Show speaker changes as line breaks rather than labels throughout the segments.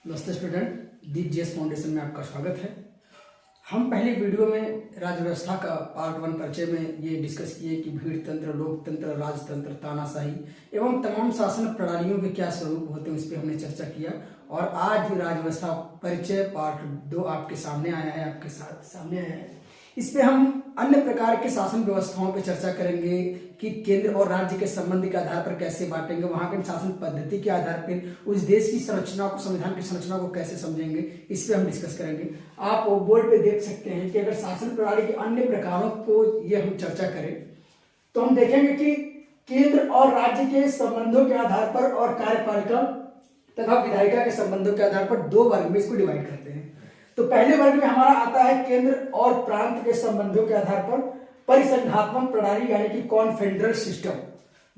नमस्ते स्टूडेंट, दीप GS foundation में आपका स्वागत है। हम पहले वीडियो में राज्य व्यवस्था का पार्ट 1 परिचय में ये डिस्कस किए कि भीड़ तंत्र, लोकतंत्र, राजतंत्र, तानाशाही एवं तमाम शासन प्रणालियों के क्या स्वरूप होते हैं, उस पर हमने चर्चा किया। और आज राज्य व्यवस्था परिचय पार्ट 2 आपके सामने आया है। इस पे हम अन्य प्रकार के शासन व्यवस्थाओं पे चर्चा करेंगे कि केंद्र और राज्य के संबंध के आधार पर कैसे बांटेंगे, वहां के शासन पद्धति के आधार पर उस देश की संरचना को, संविधान की संरचना को कैसे समझेंगे, इस पे हम डिस्कस करेंगे। आप बोर्ड पे देख सकते हैं कि अगर शासन प्रणाली के अन्य प्रकारों को ये हम चर्चा करें तो हम देखेंगे कि केंद्र और राज्य के संबंधों के आधार पर और कार्यपालिका तथा विधायिका के संबंधों के आधार पर 2 वर्ग में इसको डिवाइड करते हैं। तो पहले वर्ग में हमारा आता है केंद्र और प्रांत के संबंधों के आधार पर परिसंघात्मक प्रणाली यानी कि कॉन्फेडरल सिस्टम।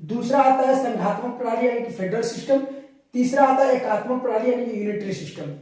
दूसरा आता है संघात्मक प्रणाली यानी कि फेडरल सिस्टम। तीसरा आता है एकात्मक प्रणाली यानी कि यूनिटरी सिस्टम।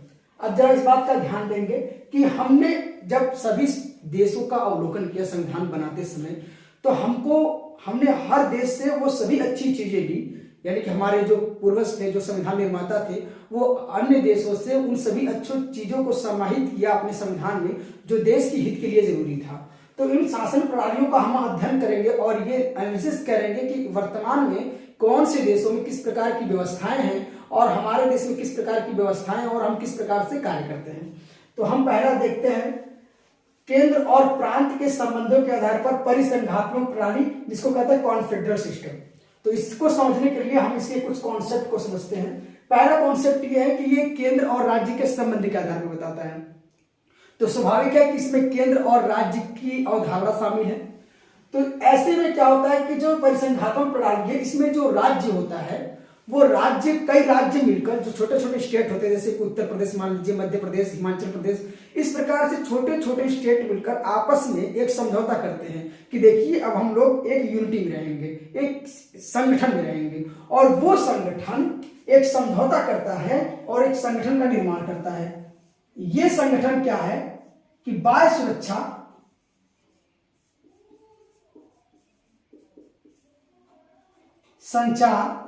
अब जरा इस बात का ध्यान देंगे कि हमने जब सभी देशों का अवलोकन किया संविधान बनाते समय, तो हमने हर देश से वो सभी अच्छी चीजें ली, यानी कि हमारे जो पूर्वज थे, जो संविधान निर्माता थे, वो अन्य देशों से उन सभी अच्छी चीजों को समाहित किया अपने संविधान में जो देश की हित के लिए जरूरी था। तो इन शासन प्रणालियों का हम अध्ययन करेंगे और ये एनालिसिस करेंगे कि वर्तमान में कौन से देशों में किस प्रकार की व्यवस्थाएं हैं और हमारे देश में किस प्रकार की व्यवस्थाएं और हम किस प्रकार से कार्य करते हैं। तो हम पहला देखते हैं केंद्र और प्रांत के संबंधों के आधार पर परिसंघात्मक प्रणाली, जिसको कहते हैं कॉन्फेडरल सिस्टम। तो इसको समझने के लिए हम इसके कुछ कॉन्सेप्ट को समझते हैं। पहला कॉन्सेप्ट ये है कि ये केंद्र और राज्य के संबंध के आधार पर बताता है। तो स्वाभाविक है कि इसमें केंद्र और राज्य की अवधारणा शामिल है। तो ऐसे में क्या होता है कि जो परिसंघात्मक प्रणाली है, इसमें जो राज्य होता है वो कई राज्य मिलकर, जो छोटे छोटे स्टेट होते हैं, जैसे उत्तर प्रदेश मान लीजिए, मध्य प्रदेश, हिमाचल प्रदेश, इस प्रकार से छोटे छोटे स्टेट मिलकर आपस में एक समझौता करते हैं कि देखिए अब हम लोग एक यूनिटी में रहेंगे, एक संगठन में रहेंगे। और वो संगठन एक समझौता करता है और एक संगठन का निर्माण करता है। ये संगठन क्या है कि बाह्य सुरक्षा, संचार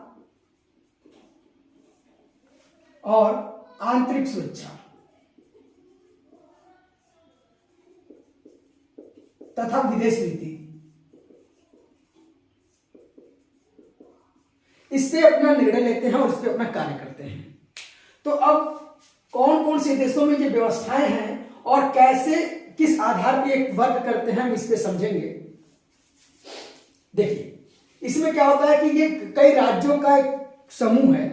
और आंतरिक सुरक्षा तथा विदेश नीति, इससे अपना निर्णय लेते हैं और इस पे अपना कार्य करते हैं। तो अब कौन कौन से देशों में ये व्यवस्थाएं हैं और कैसे, किस आधार पर एक वर्क करते हैं, हम इस पे समझेंगे। देखिए, इसमें क्या होता है कि ये कई राज्यों का एक समूह है,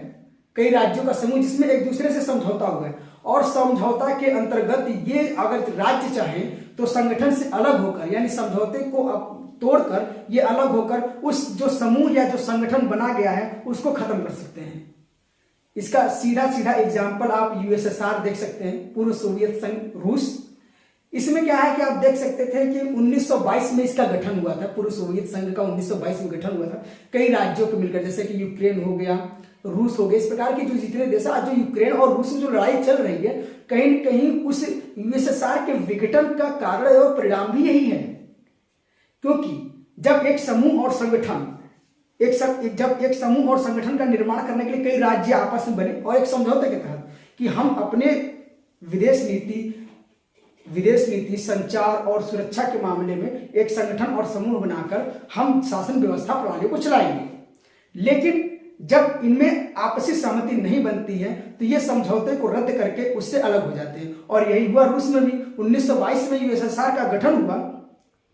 कई राज्यों का समूह जिसमें एक दूसरे से समझौता हुआ है। और समझौता के अंतर्गत ये अगर राज्य चाहे तो संगठन से अलग होकर, यानी समझौते को तोड़कर ये अलग होकर उस जो समूह या जो संगठन बना गया है उसको खत्म कर सकते हैं। इसका सीधा सीधा एग्जाम्पल आप यूएसएसआर देख सकते हैं, पूर्व सोवियत संघ रूस। इसमें क्या है कि आप देख सकते थे कि 1922 में इसका गठन हुआ था, पूर्व सोवियत संघ का 1922 में गठन हुआ था कई राज्यों को मिलकर, जैसे कि यूक्रेन हो गया, रूस हो गया, इस प्रकार के जो जितने देश, आज जो यूक्रेन और रूस में जो लड़ाई चल रही है, कहीं न कहीं उस यूएसएसआर के विघटन का कारण और परिणाम भी यही है। क्योंकि जब एक समूह और संगठन का निर्माण करने के लिए कई राज्य आपस में बने और एक समझौते के तहत कि हम अपने विदेश नीति, संचार और सुरक्षा के मामले में एक संगठन और समूह बनाकर हम शासन व्यवस्था प्रणाली को चलाएंगे। लेकिन जब इनमें आपसी सहमति नहीं बनती है तो ये समझौते को रद्द करके उससे अलग हो जाते हैं। और यही हुआ रूस में भी। 1922 में यूएसएसआर का गठन हुआ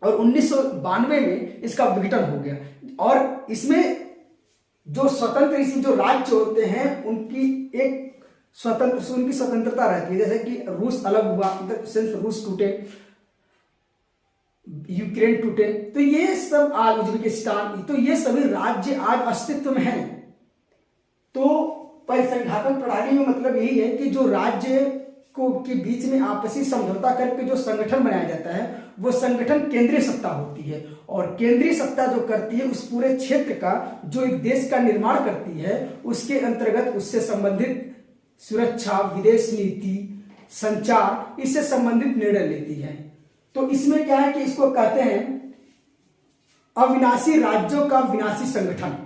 और 1992 में इसका विघटन हो गया। और इसमें जो राज्य होते हैं उनकी स्वतंत्रता रहती है। जैसे कि रूस अलग हुआ, रूस टूटे, यूक्रेन टूटे, तो ये सब आज उज्बेकिस्तान, तो ये सभी राज्य आज अस्तित्व में हैं। तो परिसंघात्मक प्रणाली में मतलब यही है कि जो राज्य के बीच में आपसी समझौता करके जो संगठन बनाया जाता है वो संगठन केंद्रीय सत्ता होती है। और केंद्रीय सत्ता जो करती है उस पूरे क्षेत्र का, जो एक देश का निर्माण करती है, उसके अंतर्गत उससे संबंधित सुरक्षा, विदेश नीति, संचार, इससे संबंधित निर्णय लेती है। तो इसमें क्या है कि इसको कहते हैं अविनाशी राज्यों का विनाशी संगठन।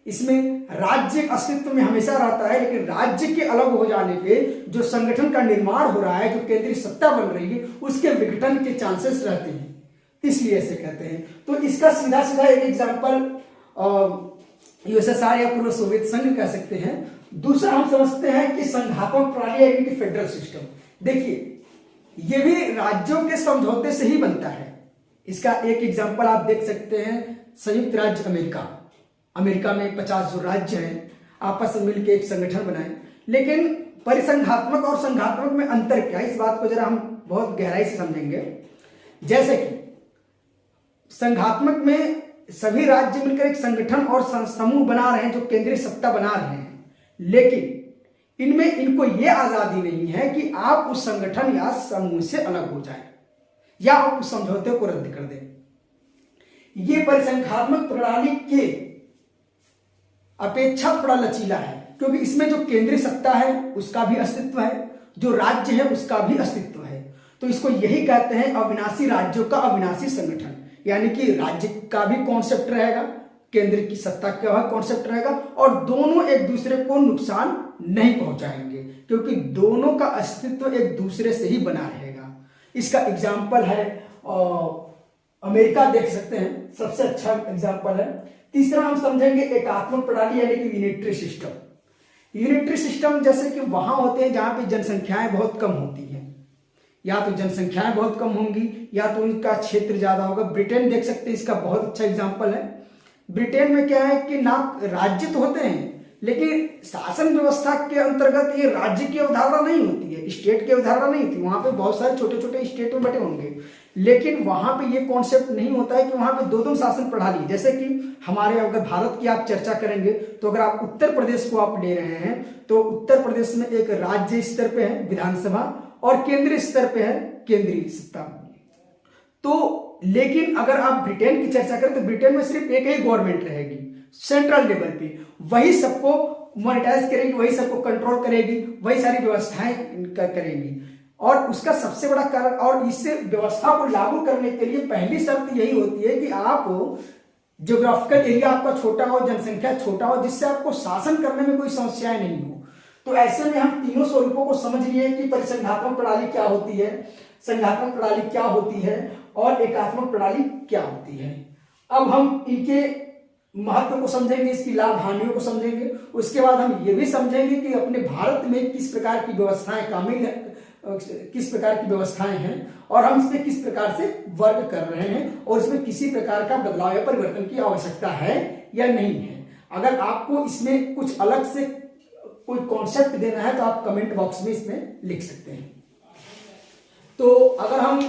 इसमें राज्य अस्तित्व में हमेशा रहता है, लेकिन राज्य के अलग हो जाने पे जो संगठन का निर्माण हो रहा है, जो केंद्रीय सत्ता बन रही है, उसके विघटन के चांसेस रहते हैं, इसलिए ऐसे कहते हैं। तो इसका सीधा सीधा एक एग्जाम्पल यूएसएसआर या पूर्व सोवियत संघ कह सकते हैं। दूसरा हम समझते हैं कि संघात्मक प्रणाली यानी कि फेडरल सिस्टम। देखिए, ये भी राज्यों के समझौते से ही बनता है। इसका एक एग्जाम्पल आप देख सकते हैं, संयुक्त राज्य अमेरिका। अमेरिका में 50 जो राज्य हैं आपस में मिलकर एक संगठन बनाए। लेकिन परिसंघात्मक और संघात्मक में अंतर क्या है, इस बात को जरा हम बहुत गहराई से समझेंगे। जैसे कि संघात्मक में सभी राज्य मिलकर एक संगठन और समूह बना रहे हैं जो केंद्रीय सत्ता बना रहे हैं, लेकिन इनमें इनको यह आजादी नहीं है कि आप उस संगठन या समूह से अलग हो जाएं या आप उस समझौते को रद्द कर दें। यह परिसंघात्मक प्रणाली के अपेक्षा थोड़ा लचीला है, क्योंकि इसमें जो केंद्रीय सत्ता है उसका भी अस्तित्व है, जो राज्य है उसका भी अस्तित्व है। तो इसको यही कहते हैं अविनाशी राज्यों का अविनाशी संगठन, यानी कि राज्य का भी कॉन्सेप्ट रहेगा, केंद्र की सत्ता का भी कॉन्सेप्ट रहेगा, और दोनों एक दूसरे को नुकसान नहीं पहुंचाएंगे, क्योंकि दोनों का अस्तित्व एक दूसरे से ही बना रहेगा। इसका एग्जाम्पल है अमेरिका, देख सकते हैं, सबसे अच्छा एग्जाम्पल है। तीसरा हम समझेंगे एकात्मक प्रणाली यानी कि यूनिटरी सिस्टम। यूनिटरी सिस्टम जैसे कि वहां होते हैं जहां पे जनसंख्याएं बहुत कम होती हैं, या तो जनसंख्याएं बहुत कम होंगी या तो उनका क्षेत्र ज्यादा होगा। ब्रिटेन देख सकते हैं, इसका बहुत अच्छा एग्जाम्पल है। ब्रिटेन में क्या है कि ना राज्य तो होते हैं, लेकिन शासन व्यवस्था के अंतर्गत ये राज्य की अवधारणा नहीं होती है, स्टेट की अवधारणा नहीं होती। वहां पे बहुत सारे छोटे छोटे स्टेट में बटे होंगे, लेकिन वहां पे ये कॉन्सेप्ट नहीं होता है कि वहां पे दो शासन प्रणाली। जैसे कि हमारे अगर भारत की आप चर्चा करेंगे तो अगर आप उत्तर प्रदेश को आप ले रहे हैं तो उत्तर प्रदेश में एक राज्य स्तर पे है विधानसभा और केंद्रीय स्तर पे है केंद्रीय सत्ता। तो लेकिन अगर आप ब्रिटेन की चर्चा करें तो ब्रिटेन में सिर्फ एक ही गवर्नमेंट रहेगी सेंट्रल लेवल पे, वही सबको मॉनिटाइज करेगी, वही सबको कंट्रोल करेगी, वही सारी व्यवस्थाएं करेगी। और उसका सबसे बड़ा कारण, और इससे व्यवस्था को लागू करने के लिए पहली शर्त यही होती है कि आप ज्योग्राफिकल एरिया आपका छोटा हो, जनसंख्या छोटा हो, जिससे आपको शासन करने में कोई समस्याएं नहीं हो। तो ऐसे में हम तीनों स्वरूपों को समझ लिए कि परिसंघात्मक प्रणाली क्या होती है, संघात्मक प्रणाली क्या होती है और एकात्मक प्रणाली क्या होती है। अब हम इनके महत्व को समझेंगे, इसकी लाभ हानियों को समझेंगे। उसके बाद हम ये भी समझेंगे कि अपने भारत में किस प्रकार की व्यवस्थाएं कामिल है, किस प्रकार की व्यवस्थाएं हैं और हम इसमें किस प्रकार से वर्क कर रहे हैं और इसमें किसी प्रकार का बदलाव या परिवर्तन की आवश्यकता है या नहीं है। अगर आपको इसमें कुछ अलग से कोई कॉन्सेप्ट देना है तो आप कमेंट बॉक्स में इसमें लिख सकते हैं। तो अगर हम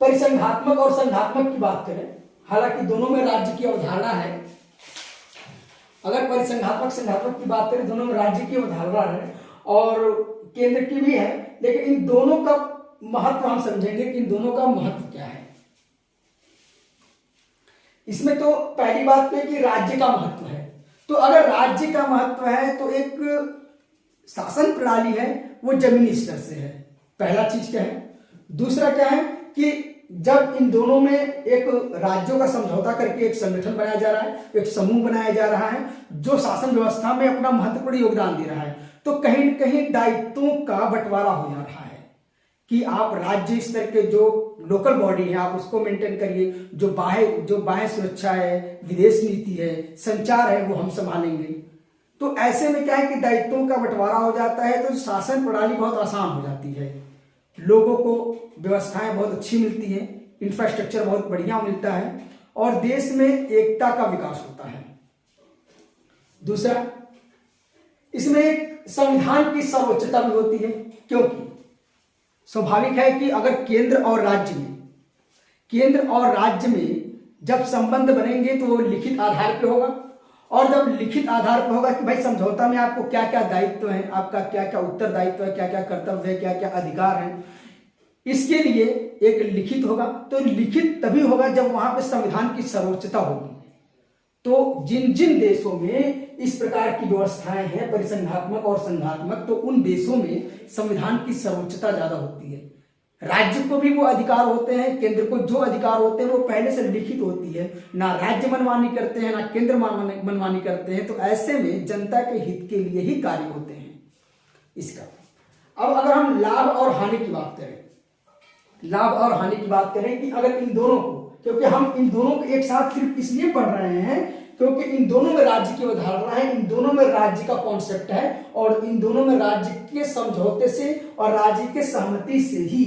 परिसंघात्मक और संघात्मक की बात करें, हालांकि दोनों में राज्य की अवधारणा है, अगर परिसंघात्मक संघात्मक की बात करें दोनों में राज्य की अवधारणा है और केंद्र की भी है, लेकिन इन दोनों का महत्व हम समझेंगे कि इन दोनों का महत्व क्या है। इसमें तो पहली बात है कि राज्य का महत्व है। तो अगर राज्य का महत्व है तो एक शासन प्रणाली है वो जमीनी स्तर से है, पहला चीज क्या है। दूसरा क्या है कि जब इन दोनों में एक राज्यों का समझौता करके एक संगठन बनाया जा रहा है, एक समूह बनाया जा रहा है जो शासन व्यवस्था में अपना महत्वपूर्ण योगदान दे रहा है, तो कहीं न कहीं दायित्वों का बंटवारा हो जा रहा है कि आप राज्य स्तर के जो लोकल बॉडी है आप उसको मेंटेन करिए, जो बाह्य सुरक्षा है, विदेश नीति है, संचार है, वो हम संभालेंगे। तो ऐसे में क्या है कि दायित्वों का बंटवारा हो जाता है, तो शासन प्रणाली बहुत आसान हो जाती है, लोगों को व्यवस्थाएं बहुत अच्छी मिलती हैं, इंफ्रास्ट्रक्चर बहुत बढ़िया मिलता है और देश में एकता का विकास होता है। दूसरा, इसमें एक संविधान की सर्वोच्चता भी होती है, क्योंकि स्वाभाविक है कि अगर केंद्र और राज्य में जब संबंध बनेंगे तो वो लिखित आधार पे होगा, और जब लिखित आधार पर होगा कि भाई समझौता में आपको क्या क्या दायित्व है, आपका क्या क्या उत्तरदायित्व है, क्या क्या कर्तव्य है, क्या क्या अधिकार है, इसके लिए एक लिखित होगा। तो लिखित तभी होगा जब वहां पे संविधान की सर्वोच्चता होगी। तो जिन जिन देशों में इस प्रकार की व्यवस्थाएं हैं परिसंघात्मक और संघात्मक, तो उन देशों में संविधान की सर्वोच्चता ज्यादा होती है। राज्य को भी वो अधिकार होते हैं, केंद्र को जो अधिकार होते हैं वो पहले से लिखित होती है। ना राज्य मनमानी करते हैं ना केंद्र मनमानी करते हैं। तो ऐसे में जनता के हित के लिए ही कार्य होते हैं इसका। अब अगर हम लाभ और हानि की बात करें, लाभ और हानि की बात करें कि अगर इन दोनों को, क्योंकि हम इन दोनों को एक साथ सिर्फ इसलिए पढ़ रहे हैं क्योंकि इन दोनों में राज्य की अवधारणा है, इन दोनों में राज्य का कॉन्सेप्ट है और इन दोनों में राज्य के समझौते से और राज्य के सहमति से ही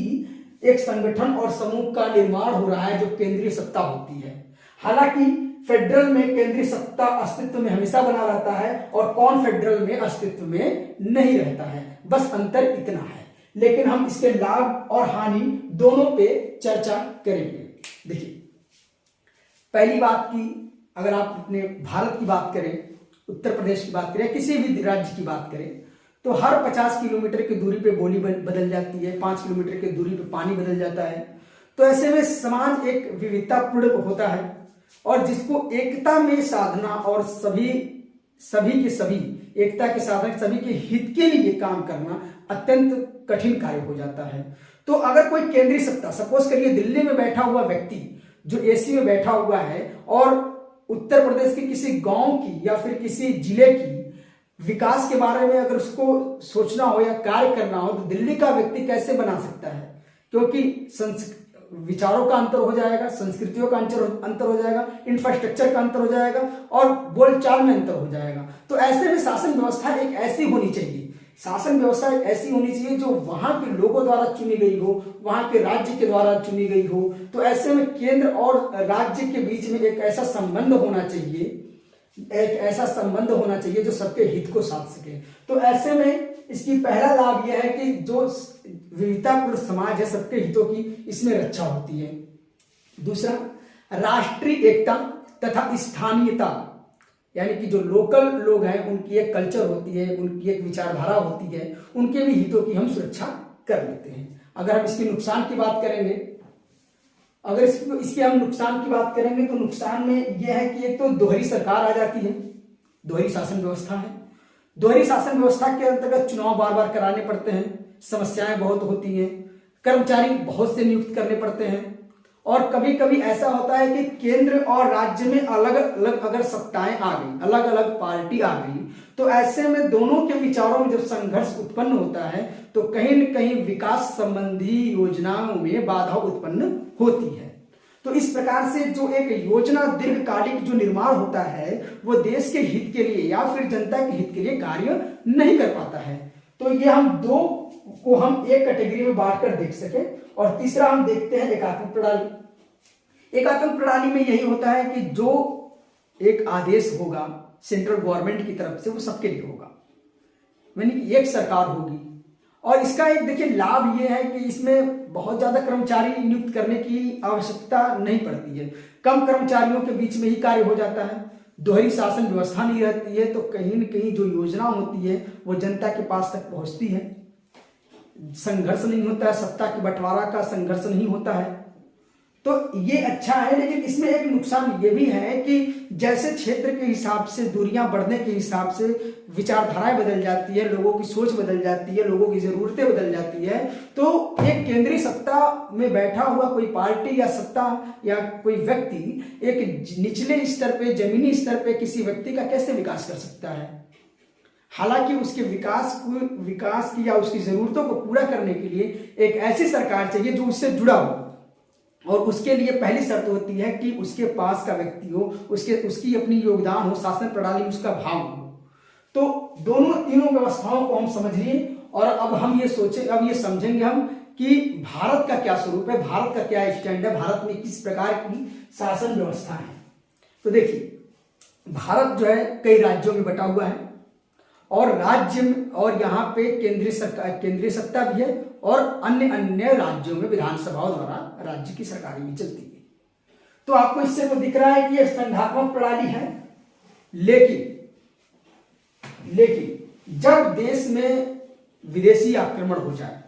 एक संगठन और समूह का निर्माण हो रहा है जो केंद्रीय सत्ता होती है। हालांकि फेडरल में केंद्रीय सत्ता अस्तित्व में हमेशा बना रहता है और कॉन्फेडरल में अस्तित्व में नहीं रहता है, बस अंतर इतना है। लेकिन हम इसके लाभ और हानि दोनों पे चर्चा करेंगे। देखिए, पहली बात की अगर आप अपने भारत की बात करें, उत्तर प्रदेश की बात करें, किसी भी राज्य की बात करें, तो हर 50 किलोमीटर की दूरी पे बोली बदल जाती है, 5 किलोमीटर की दूरी पे पानी बदल जाता है। तो ऐसे में समाज एक विविधतापूर्ण होता है और जिसको एकता में साधना और सभी के सभी एकता के साधन, सभी के हित के लिए काम करना अत्यंत कठिन कार्य हो जाता है। तो अगर कोई केंद्रीय सत्ता, सपोज करिए दिल्ली में बैठा हुआ व्यक्ति जो एसी में बैठा हुआ है और उत्तर प्रदेश के किसी गांव की या फिर किसी जिले की विकास के बारे में अगर उसको सोचना हो या कार्य करना हो, तो दिल्ली का व्यक्ति कैसे बना सकता है? क्योंकि विचारों का अंतर हो जाएगा, संस्कृतियों का अंतर हो जाएगा, इंफ्रास्ट्रक्चर का अंतर हो जाएगा और बोलचाल में अंतर हो जाएगा। तो ऐसे में शासन व्यवस्था एक ऐसी होनी चाहिए, शासन व्यवस्था एक ऐसी होनी चाहिए जो वहां के लोगों द्वारा चुनी गई हो, वहां के राज्य के द्वारा चुनी गई हो। तो ऐसे में केंद्र और राज्य के बीच में एक ऐसा संबंध होना चाहिए, एक ऐसा संबंध होना चाहिए जो सबके हित को साध सके। तो ऐसे में इसकी पहला लाभ यह है कि जो विविधतापूर्ण समाज है, सबके हितों की इसमें रक्षा होती है। दूसरा, राष्ट्रीय एकता तथा स्थानीयता, यानी कि जो लोकल लोग हैं उनकी एक कल्चर होती है, उनकी एक विचारधारा होती है, उनके भी हितों की हम सुरक्षा कर लेते हैं। अगर हम इसके नुकसान की बात करेंगे, अगर इसके हम नुकसान की बात करेंगे तो नुकसान में यह है कि एक तो दोहरी सरकार आ जाती है, दोहरी शासन व्यवस्था है। दोहरी शासन व्यवस्था के अंतर्गत चुनाव बार बार कराने पड़ते हैं, समस्याएं बहुत होती हैं, कर्मचारी बहुत से नियुक्त करने पड़ते हैं और कभी कभी ऐसा होता है कि केंद्र और राज्य में अलग अलग अगर सत्ताएं आ गई, अलग अलग पार्टी आ गई, तो ऐसे में दोनों के विचारों में जब संघर्ष उत्पन्न होता है तो कहीं न कहीं विकास संबंधी योजनाओं में बाधा उत्पन्न होती है। तो इस प्रकार से जो एक योजना दीर्घकालिक जो निर्माण होता है वो देश के हित के लिए या फिर जनता के हित के लिए कार्य नहीं कर पाता है। तो ये हम दो को हम एक कैटेगरी में बांटकर देख सके। और तीसरा हम देखते हैं एकात्मक प्रणाली। एकात्मक प्रणाली में यही होता है कि जो एक आदेश होगा सेंट्रल गवर्नमेंट की तरफ से वो सबके लिए होगा, यानी कि एक सरकार होगी। और इसका एक देखिए लाभ ये है कि इसमें बहुत ज्यादा कर्मचारी नियुक्त करने की आवश्यकता नहीं पड़ती है, कम कर्मचारियों के बीच में ही कार्य हो जाता है। दोहरी शासन व्यवस्था नहीं रहती है तो कहीं न कहीं जो योजना होती है वो जनता के पास तक पहुंचती है, संघर्ष नहीं होता है, सत्ता के बंटवारा का संघर्ष नहीं होता है। तो ये अच्छा है। लेकिन इसमें एक नुकसान ये भी है कि जैसे क्षेत्र के हिसाब से दूरियां बढ़ने के हिसाब से विचारधाराएं बदल जाती है, लोगों की सोच बदल जाती है, लोगों की जरूरतें बदल जाती है। तो एक केंद्रीय सत्ता में बैठा हुआ कोई पार्टी या सत्ता या कोई व्यक्ति एक निचले स्तर पे, जमीनी स्तर पे किसी व्यक्ति का कैसे विकास कर सकता है? हालांकि उसके विकास की या उसकी जरूरतों को पूरा करने के लिए एक ऐसी सरकार चाहिए जो उससे जुड़ा हो और उसके लिए पहली शर्त होती है कि उसके पास का व्यक्ति हो, उसकी अपनी योगदान हो, शासन प्रणाली उसका भाव हो। तो तीनों व्यवस्थाओं को हम समझ लिए और अब हम ये समझेंगे हम कि भारत का क्या स्वरूप है, भारत का क्या स्टैंड है, भारत में किस प्रकार की शासन व्यवस्था है। तो देखिए, भारत जो है कई राज्यों में बटा हुआ है और और यहाँ पे केंद्रीय सत्ता भी है और अन्य राज्यों में विधानसभाओं द्वारा राज्य की सरकारें भी चलती है। तो आपको इससे तो दिख रहा है कि यह संघात्मक प्रणाली है। लेकिन जब देश में विदेशी आक्रमण हो जाए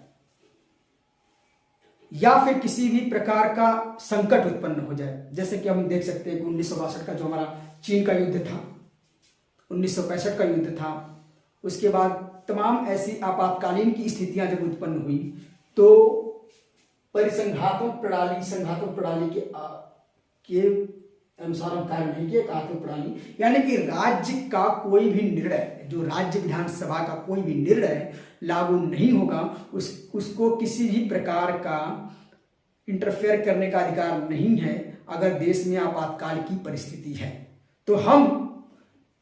या फिर किसी भी प्रकार का संकट उत्पन्न हो जाए, जैसे कि हम देख सकते हैं कि 1962 का जो हमारा चीन का युद्ध था, 1965 का युद्ध था, उसके बाद तमाम ऐसी आपातकालीन की स्थितियां जब उत्पन्न हुई तो परिसंघात्मक प्रणाली, संघात्मक प्रणाली के अनुसार हम कार्य नहीं किए। एकात्मक प्रणाली यानी कि राज्य का कोई भी निर्णय, जो राज्य विधानसभा का कोई भी निर्णय लागू नहीं होगा, उसको किसी भी प्रकार का इंटरफेयर करने का अधिकार नहीं है। अगर देश में आपातकाल की परिस्थिति है तो हम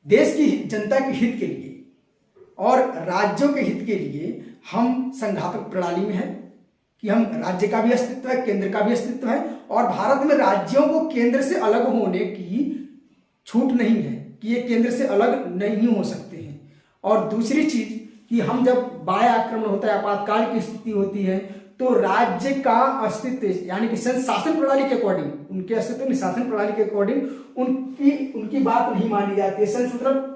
देश की जनता के हित के लिए और राज्यों के हित के लिए हम संघात्मक प्रणाली में हैं कि हम राज्य का भी अस्तित्व है, केंद्र का भी अस्तित्व है, और भारत में राज्यों को केंद्र से अलग होने की छूट नहीं है कि ये केंद्र से अलग नहीं हो सकते हैं। और दूसरी चीज कि हम जब बाह्य आक्रमण होता है, आपातकाल की स्थिति होती है, तो राज्य का अस्तित्व यानी कि शासन प्रणाली के अकॉर्डिंग, उनके अस्तित्व में शासन प्रणाली के अकॉर्डिंग उनकी बात नहीं मानी जाती है। मतलब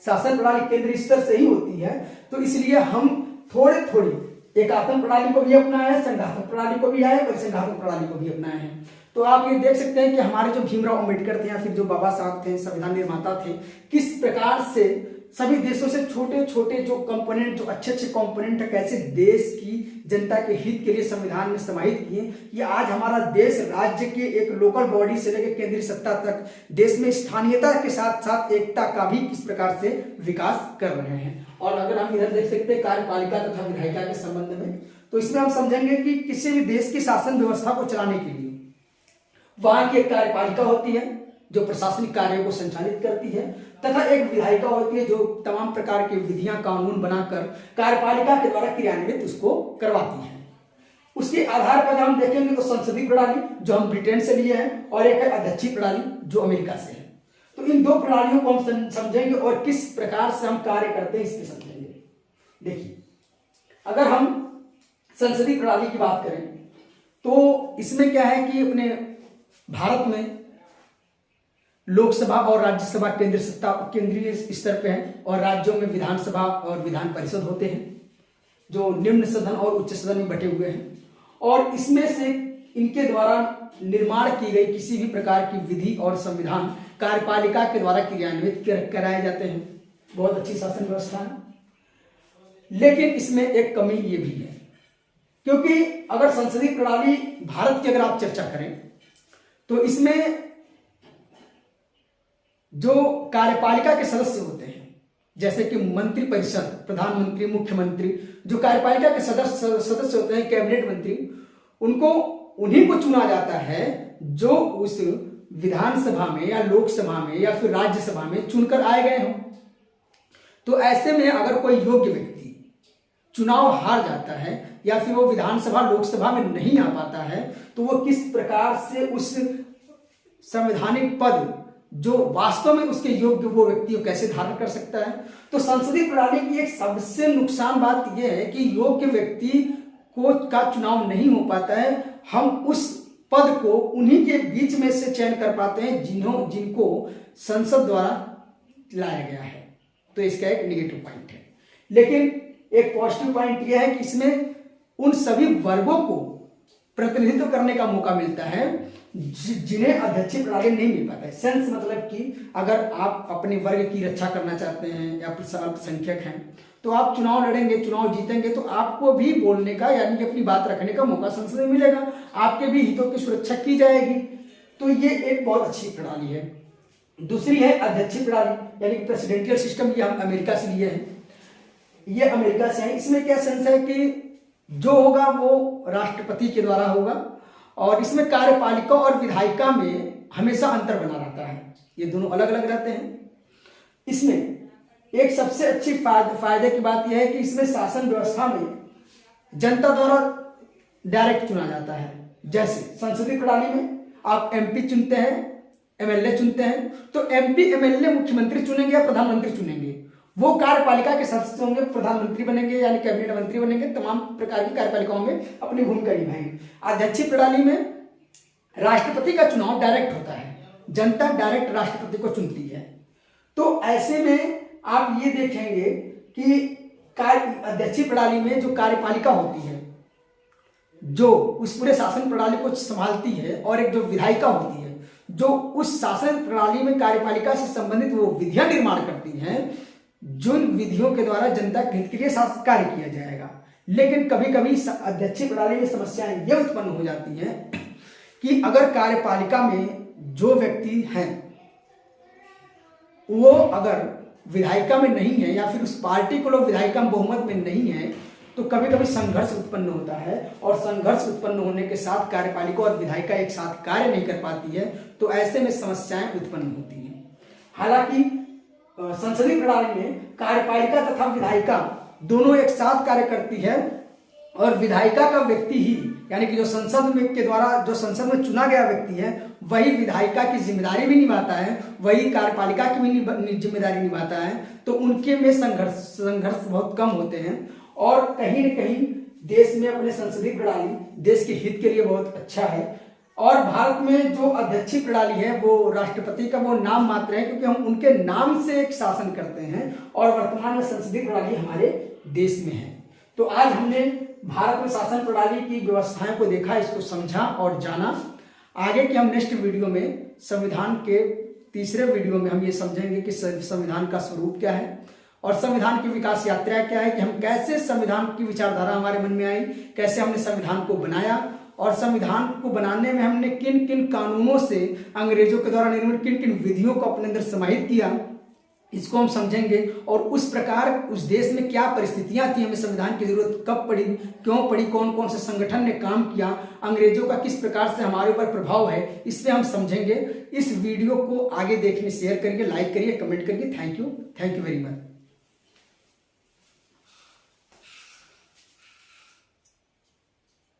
शासन प्रणाली केंद्रीय स्तर से ही होती है। तो इसलिए हम थोड़े थोड़ी एकात्मक प्रणाली को भी अपनाए हैं, संघात्मक प्रणाली को भी आए, परिसंघात्मक प्रणाली को भी अपनाए हैं। तो आप ये देख सकते हैं कि हमारे जो भीमराव अंबेडकर थे या फिर जो बाबा साहब थे, संविधान निर्माता थे, किस प्रकार से सभी देशों से छोटे छोटे जो कंपोनेंट, जो अच्छे अच्छे कंपोनेंट है, कैसे देश की जनता के हित के लिए संविधान में समाहित किए कि आज हमारा देश राज्य के एक लोकल बॉडी से लेकर केंद्रीय सत्ता तक देश में स्थानीयता के साथ साथ एकता का भी किस प्रकार से विकास कर रहे हैं। और अगर हम इधर देख सकते हैं कार्यपालिका तथा विधायिका के संबंध में, तो इसमें हम समझेंगे कि किसी भी देश की शासन व्यवस्था को चलाने के लिए वहां की एक कार्यपालिका होती है जो प्रशासनिक कार्यों को संचालित करती है, तथा एक विधायिका होती है जो तमाम प्रकार की विधियां कानून बनाकर कार्यपालिका के द्वारा क्रियान्वित उसको करवाती है। उसके आधार पर हम देखेंगे तो संसदीय प्रणाली जो हम ब्रिटेन से लिए हैं, और एक है अध्यक्षीय प्रणाली जो अमेरिका से है। तो इन दो प्रणालियों को हम समझेंगे और किस प्रकार से हम कार्य करते हैं इसमें समझेंगे। देखिए, अगर हम संसदीय प्रणाली की बात करें तो इसमें क्या है कि अपने भारत में लोकसभा और राज्यसभा केंद्रीय स्तर पे है, और राज्यों में विधानसभा और विधान परिषद होते हैं जो निम्न सदन और उच्च सदन में बटे हुए हैं। और इसमें से इनके द्वारा निर्माण की गई किसी भी प्रकार की विधि और संविधान कार्यपालिका के द्वारा क्रियान्वित कराए जाते हैं। बहुत अच्छी शासन व्यवस्था है, लेकिन इसमें एक कमी ये भी है, क्योंकि अगर संसदीय प्रणाली भारत की अगर आप चर्चा करें तो इसमें जो कार्यपालिका के सदस्य होते हैं, जैसे कि मंत्रिपरिषद, प्रधानमंत्री, मुख्यमंत्री, जो कार्यपालिका के सदस्य होते हैं, कैबिनेट मंत्री, उन्हीं को चुना जाता है जो उस विधानसभा में या लोकसभा में या फिर राज्यसभा में चुनकर आए गए हों। तो ऐसे में अगर कोई योग्य व्यक्ति चुनाव हार जाता है या फिर वो विधानसभा लोकसभा में नहीं आ पाता है, तो वो किस प्रकार से उस संवैधानिक पद जो वास्तव में उसके योग्य वो व्यक्ति को कैसे धारण कर सकता है। तो संसदीय प्रणाली की एक सबसे नुकसान बात यह है कि योग्य व्यक्ति का चुनाव नहीं हो पाता है। हम उस पद को उन्हीं के बीच में से चयन कर पाते हैं जिनको संसद द्वारा लाया गया है। तो इसका एक नेगेटिव पॉइंट है, लेकिन एक पॉजिटिव पॉइंट यह है कि इसमें उन सभी वर्गों को प्रतिनिधित्व करने का मौका मिलता है जिन्हें अध्यक्षीय प्रणाली नहीं मिल पाता है। सेंस मतलब कि अगर आप अपने वर्ग की रक्षा करना चाहते हैं या अल्पसंख्यक हैं, तो आप चुनाव लड़ेंगे, चुनाव जीतेंगे, तो आपको भी बोलने का यानी कि अपनी बात रखने का मौका संसद में मिलेगा, आपके भी हितों की सुरक्षा की जाएगी। तो ये एक बहुत अच्छी प्रणाली है। दूसरी है अध्यक्षीय प्रणाली यानी कि प्रेसिडेंशियल सिस्टम, ये हम अमेरिका से लिए हैं, ये अमेरिका से है। इसमें क्या सेंस है कि जो होगा वो राष्ट्रपति के द्वारा होगा, और इसमें कार्यपालिका और विधायिका में हमेशा अंतर बना रहता है, ये दोनों अलग अलग रहते हैं। इसमें एक सबसे अच्छी फायदे की बात यह है कि इसमें शासन व्यवस्था में जनता द्वारा डायरेक्ट चुना जाता है। जैसे संसदीय प्रणाली में आप एमपी चुनते हैं, एमएलए चुनते हैं, तो एमपी एमएलए मुख्यमंत्री चुनेंगे या प्रधानमंत्री चुनेंगे, वो कार्यपालिका के सदस्य होंगे, प्रधानमंत्री बनेंगे यानी कैबिनेट मंत्री बनेंगे, तमाम प्रकार की कार्यपालिकाओं में अपनी भूमिका निभाएंगे। अध्यक्षीय प्रणाली में राष्ट्रपति का चुनाव डायरेक्ट होता है, जनता डायरेक्ट राष्ट्रपति को चुनती है। तो ऐसे में आप ये देखेंगे कि अध्यक्षीय प्रणाली में जो कार्यपालिका होती है जो उस पूरे शासन प्रणाली को संभालती है, और एक जो विधायिका होती है जो उस शासन प्रणाली में कार्यपालिका से संबंधित वो विधियां निर्माण करती हैं जिन विधियों के द्वारा जनता के हित के लिए कार्य किया जाएगा। लेकिन कभी कभी अध्यक्षीय प्रणाली में समस्याएं ये उत्पन्न हो जाती हैं कि अगर कार्यपालिका में जो व्यक्ति हैं वो अगर विधायिका में नहीं है या फिर उस पार्टी को लोग विधायिका में बहुमत में नहीं है तो कभी कभी संघर्ष उत्पन्न होता है, और संघर्ष उत्पन्न होने के साथ कार्यपालिका और विधायिका एक साथ कार्य नहीं कर पाती है, तो ऐसे में समस्याएं उत्पन्न होती हैं। हालांकि संसदीय प्रणाली में कार्यपालिका तथा विधायिका दोनों एक साथ कार्य करती है, और विधायिका का व्यक्ति ही यानी कि जो संसद में के द्वारा जो संसद में चुना गया व्यक्ति है वही विधायिका की जिम्मेदारी भी निभाता है, वही कार्यपालिका की भी जिम्मेदारी निभाता है। तो उनके में संघर्ष बहुत कम होते हैं, और कहीं न कहीं देश में अपने संसदीय प्रणाली देश के हित के लिए बहुत अच्छा है। और भारत में जो अध्यक्षीय प्रणाली है वो राष्ट्रपति का वो नाम मात्र है, क्योंकि हम उनके नाम से एक शासन करते हैं, और वर्तमान में संसदीय प्रणाली हमारे देश में है। तो आज हमने भारत में शासन प्रणाली की व्यवस्थाएं को देखा, इसको समझा और जाना। आगे के हम नेक्स्ट वीडियो में संविधान के तीसरे वीडियो में हम ये समझेंगे कि संविधान का स्वरूप क्या है और संविधान की विकास यात्रा क्या है, कि हम कैसे संविधान की विचारधारा हमारे मन में आई, कैसे हमने संविधान को बनाया, और संविधान को बनाने में हमने किन किन कानूनों से अंग्रेजों के द्वारा निर्मित किन किन विधियों को अपने अंदर समाहित किया, इसको हम समझेंगे। और उस प्रकार उस देश में क्या परिस्थितियां थी, हमें संविधान की जरूरत कब पड़ी, क्यों पड़ी, कौन कौन से संगठन ने काम किया, अंग्रेजों का किस प्रकार से हमारे ऊपर प्रभाव है, इससे हम समझेंगे। इस वीडियो को आगे देखने शेयर करिए, लाइक करिए, कमेंट करिए। Thank you very much.